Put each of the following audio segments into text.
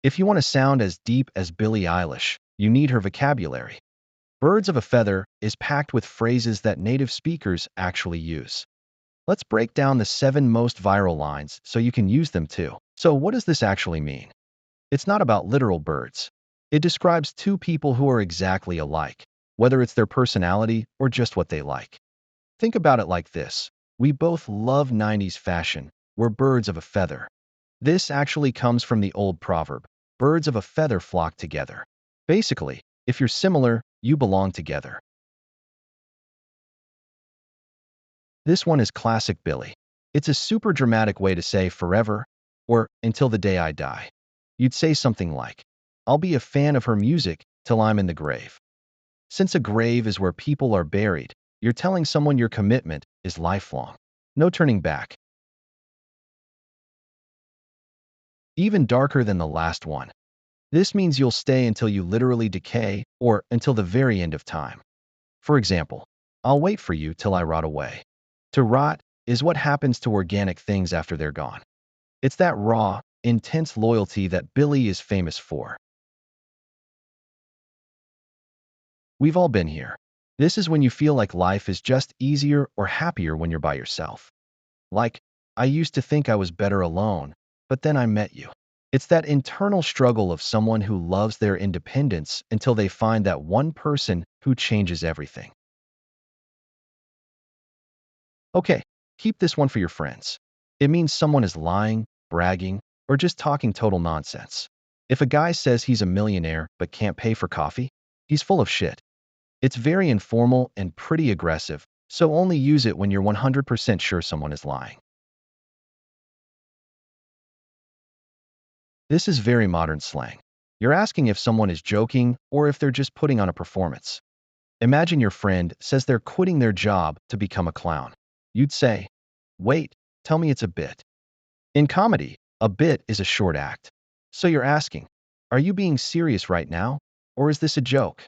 If you want to sound as deep as Billie Eilish, you need her vocabulary. Birds of a feather is packed with phrases that native speakers actually use. Let's break down the 7 most viral lines so you can use them too. So what does this actually mean? It's not about literal birds. It describes two people who are exactly alike, whether it's their personality or just what they like. Think about it like this. We both love 90s fashion. We're birds of a feather. This actually comes from the old proverb, birds of a feather flock together. Basically, if you're similar, you belong together. This one is classic Billy. It's a super dramatic way to say forever or until the day I die. You'd say something like, I'll be a fan of her music till I'm in the grave. Since a grave is where people are buried, you're telling someone your commitment is lifelong. No turning back. Even darker than the last one. This means you'll stay until you literally decay or until the very end of time. For example, I'll wait for you till I rot away. To rot is what happens to organic things after they're gone. It's that raw, intense loyalty that Billy is famous for. We've all been here. This is when you feel like life is just easier or happier when you're by yourself. Like, I used to think I was better alone, but then I met you. It's that internal struggle of someone who loves their independence until they find that one person who changes everything. Okay, keep this one for your friends. It means someone is lying, bragging, or just talking total nonsense. If a guy says he's a millionaire but can't pay for coffee, he's full of shit. It's very informal and pretty aggressive, so only use it when you're 100% sure someone is lying. This is very modern slang. You're asking if someone is joking or if they're just putting on a performance. Imagine your friend says they're quitting their job to become a clown. You'd say, wait, tell me it's a bit. In comedy, a bit is a short act. So you're asking, are you being serious right now, or is this a joke?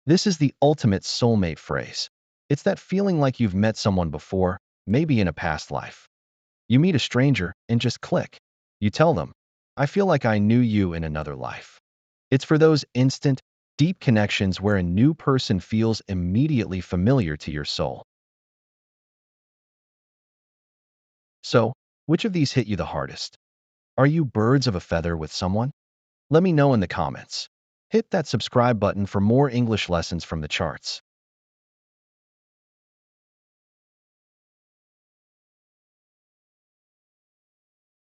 This is the ultimate soulmate phrase. It's that feeling like you've met someone before, maybe in a past life. You meet a stranger and just click. You tell them, I feel like I knew you in another life. It's for those instant, deep connections where a new person feels immediately familiar to your soul. So, which of these hit you the hardest? Are you birds of a feather with someone? Let me know in the comments. Hit that subscribe button for more English lessons from the charts.